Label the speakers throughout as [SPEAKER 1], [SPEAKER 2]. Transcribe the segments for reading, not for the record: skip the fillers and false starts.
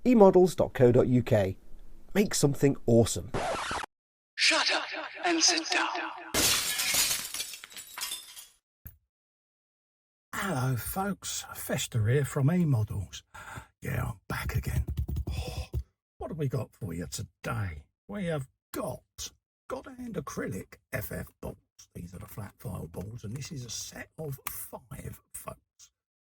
[SPEAKER 1] eModels.co.uk. Make something awesome.
[SPEAKER 2] Shut up and sit down.
[SPEAKER 3] Hello folks, Festa here from eModels. Yeah, I'm back again. What have we got for you today? We have got GodHand Acrylic FF Boards. These are the flat file boards, and this is a set of 5, folks.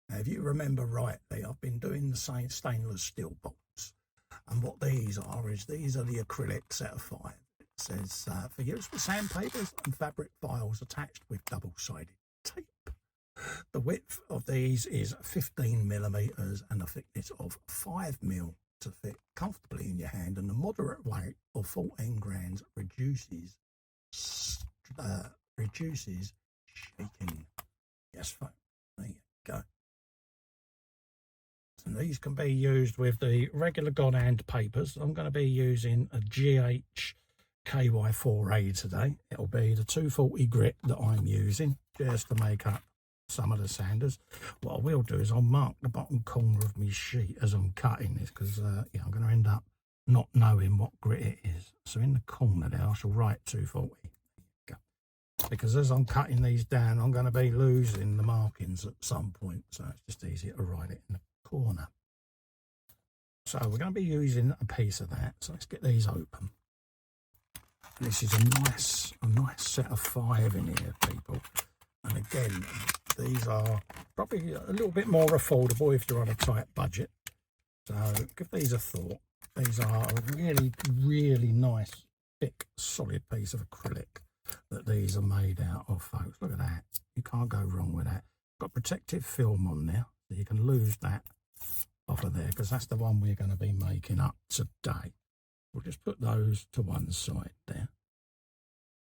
[SPEAKER 3] Now, if you remember rightly, I've been doing the same stainless steel boards, and what these are is these are the acrylic set of 5. It says for use with sandpapers and fabric files attached with double-sided tape. The width of these is 15 millimeters and a thickness of 5 mil to fit comfortably in your hand, and the moderate weight of 14 grams reduces shaking. Yes, folks, there you go. And these can be used with the regular GodHand papers. I'm going to be using a KY4A today. It'll be the 240 grit that I'm using just to make up some of the sanders. What I will do is I'll mark the bottom corner of my sheet as I'm cutting this, because yeah, I'm going to end up not knowing what grit it is. So in the corner there I shall write 240. Because as I'm cutting these down, I'm going to be losing the markings at some point, so it's just easier to write it in the corner. So we're going to be using a piece of that. So let's get these open. This is a nice set of 5 in here, people. And again, these are probably a little bit more affordable if you're on a tight budget. So give these a thought. These are a really, really nice, thick, solid piece of acrylic that these are made out of, folks. Look at that. You can't go wrong with that. Got protective film on there, so you can lose that off of there, because that's the one we're going to be making up today. We'll just put those to one side there,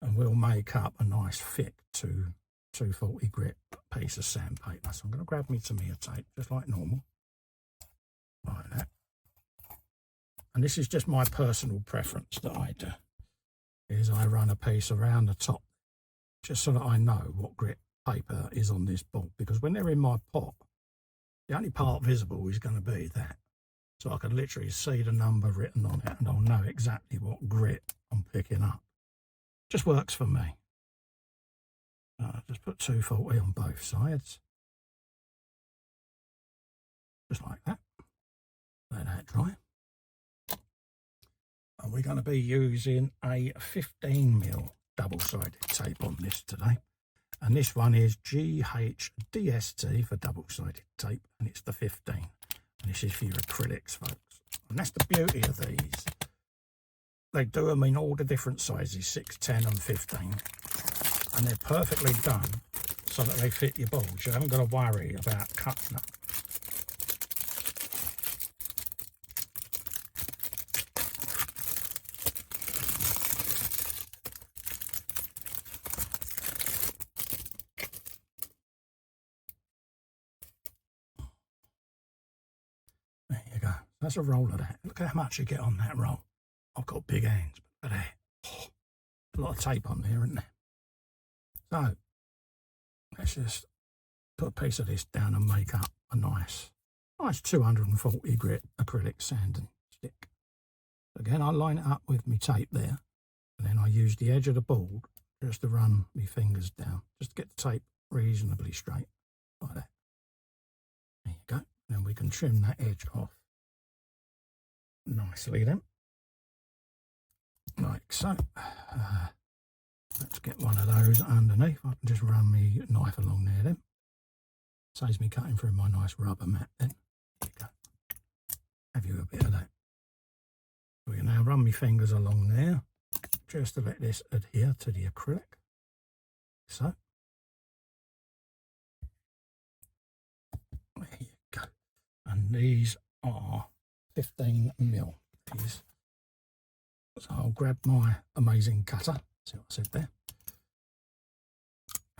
[SPEAKER 3] and we'll make up a nice thick 240 grit piece of sandpaper. So I'm going to grab me Tamiya tape, just like normal, like that. And this is just my personal preference that I do, is I run a piece around the top, just so that I know what grit paper is on this board, because when they're in my pot, the only part visible is going to be that. So I can literally see the number written on it, and I'll know exactly what grit I'm picking up. Just works for me. Just put 240 on both sides, just like that. Let that dry. And we're going to be using a 15 mil double-sided tape on this today, and this one is GHDST for double-sided tape, and it's the 15, and this is for your acrylics, folks. And that's the beauty of these. They do them in all the different sizes, 6, 10 and 15. And they're perfectly done so that they fit your balls. You haven't got to worry about cutting them. There you go. That's a roll of that. Look at how much you get on that roll. I've got big hands, but look at that. Oh, a lot of tape on there, isn't there? So let's just put a piece of this down and make up a nice 240 grit acrylic sanding stick. Again, I line it up with my tape there, and then I use the edge of the board just to run my fingers down, just to get the tape reasonably straight, like that. There you go. Then we can trim that edge off nicely then, like so. Let's get one of those underneath. I can just run my knife along there then. Saves me cutting through my nice rubber mat then. There you go. Have you a bit of that. We can now run my fingers along there, just to let this adhere to the acrylic. So. There you go. And these are 15 mil. So I'll grab my amazing cutter. See what I said there?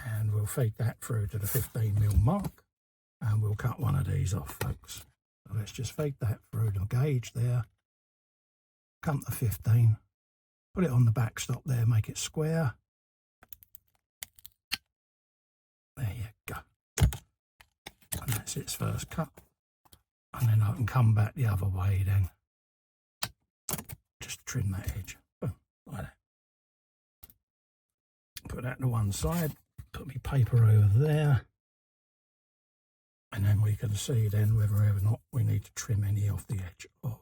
[SPEAKER 3] And we'll feed that through to the 15 mil mark, and we'll cut one of these off, folks. So let's just feed that through the gauge there, come to 15, put it on the back stop there, make it square. There you go. And that's its first cut. And then I can come back the other way then. Just trim that edge. Boom, like that. Put that to one side. Put my paper over there. And then we can see then whether or not we need to trim any off the edge of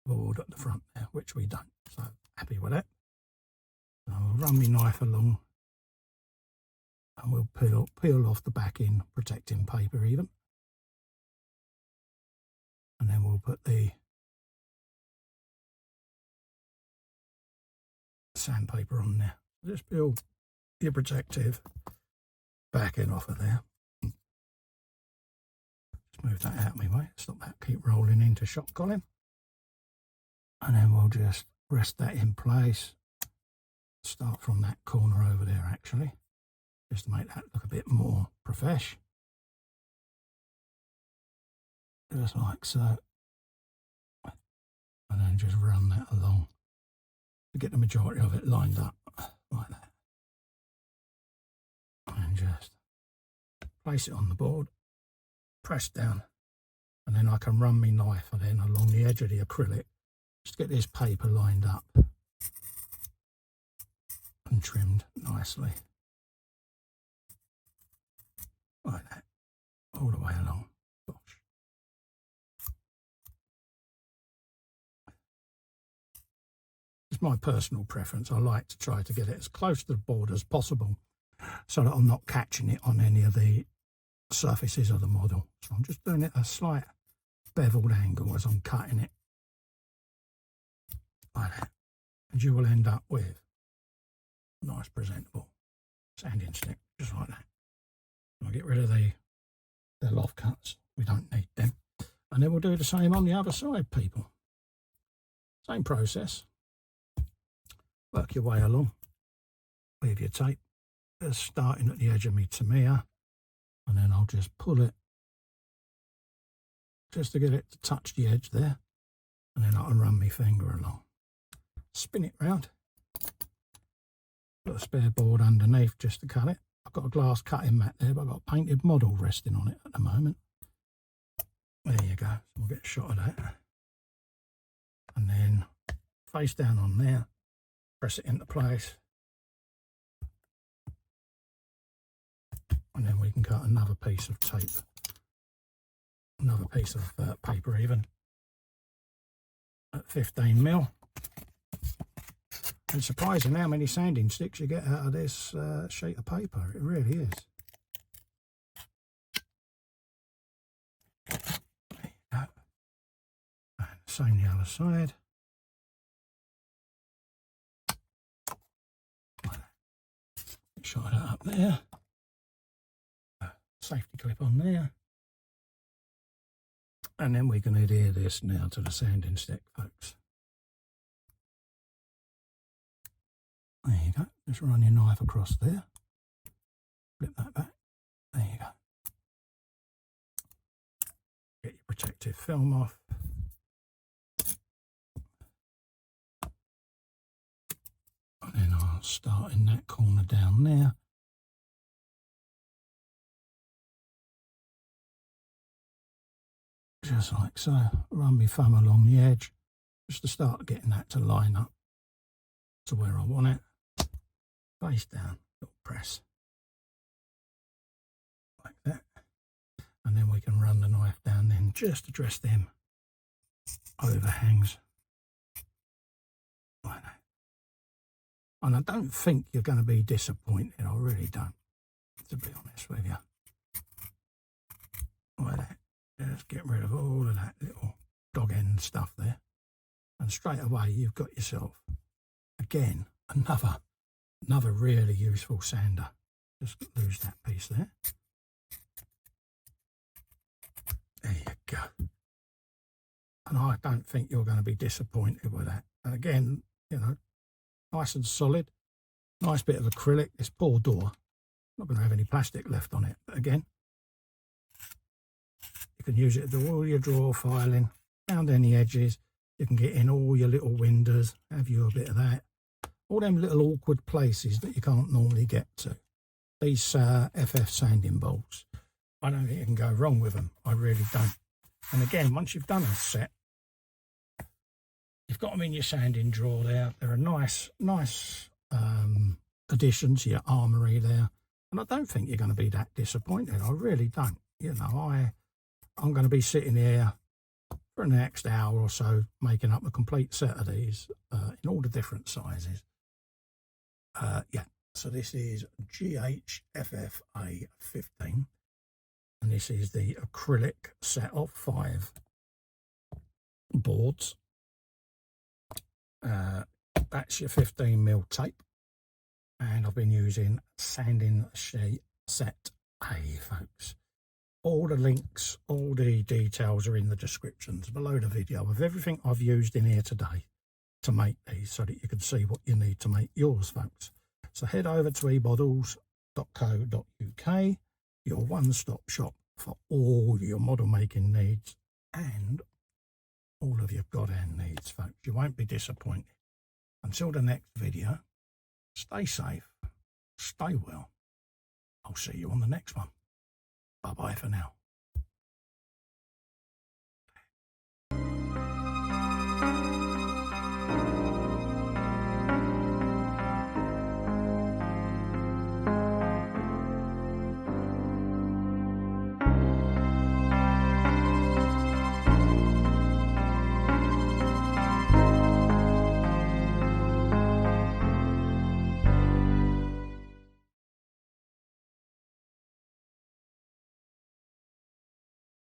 [SPEAKER 3] the board at the front there, which we don't. So happy with that. And I'll run my knife along and we'll peel off the backing protecting paper even. And then we'll put the sandpaper on there. Just peel your protective backing off of there. Just move that out of my way. Stop that keep rolling into shot column. And then we'll just rest that in place. Start from that corner over there actually, just to make that look a bit more profesh. Just like so. And then just run that along to get the majority of it lined up like that. And just place it on the board, press down, and then I can run my knife and then along the edge of the acrylic just to get this paper lined up and trimmed nicely like that all the way along. Gosh. It's my personal preference. I like to try to get it as close to the board as possible so that I'm not catching it on any of the surfaces of the model. So I'm just doing it a slight beveled angle as I'm cutting it like that, and you will end up with a nice presentable sanding stick just like that. I'll get rid of the loft cuts, we don't need them, and then we'll do the same on the other side, people. Same process. Work your way along with your tape, just starting at the edge of my Tamiya, and then I'll just pull it just to get it to touch the edge there, and then I can run my finger along, spin it round, put a spare board underneath just to cut it. I've got a glass cutting mat there, but I've got a painted model resting on it at the moment. There you go, so we'll get a shot of that, and then face down on there, press it into place, and then we can cut another piece of tape, another piece of paper even, at 15mm. It's surprising how many sanding sticks you get out of this sheet of paper, it really is. There you go. And same the other side. Shot it up there. Safety clip on there. And then we can adhere this now to the sanding stick, folks. There you go. Just run your knife across there. Flip that back. There you go. Get your protective film off. And then I'll start in that corner down there. Just like so. Run my thumb along the edge just to start getting that to line up to where I want it. Face down, little press like that, and then we can run the knife down then just to address them overhangs like that. And I don't think you're going to be disappointed, I really don't, to be honest with you. Like that. Just get rid of all of that little dog end stuff there, and straight away you've got yourself again another really useful sander. Just lose that piece there. There you go. And I don't think you're going to be disappointed with that. And again, you know, nice and solid, nice bit of acrylic. This poor door, not going to have any plastic left on it. But again, you can use it to do all your drawer filing, around any edges. You can get in all your little windows, have you a bit of that. All them little awkward places that you can't normally get to. These FF sanding bolts, I don't think you can go wrong with them. I really don't. And again, once you've done a set, you've got them in your sanding drawer there. They're a nice addition to your armoury there. And I don't think you're going to be that disappointed. I really don't. You know, I'm going to be sitting here for the next hour or so making up a complete set of these in all the different sizes. Yeah, so this is GHFFA 15. And this is the acrylic set of 5 boards. That's your 15mm tape. And I've been using sanding sheet set A, folks. All the links, all the details are in the descriptions below the video of everything I've used in here today to make these, so that you can see what you need to make yours, folks. So head over to eModels.co.uk, your one-stop shop for all your model making needs and all of your GodHand needs, folks. You won't be disappointed. Until the next video, stay safe, stay well. I'll see you on the next one. Bye-bye for now.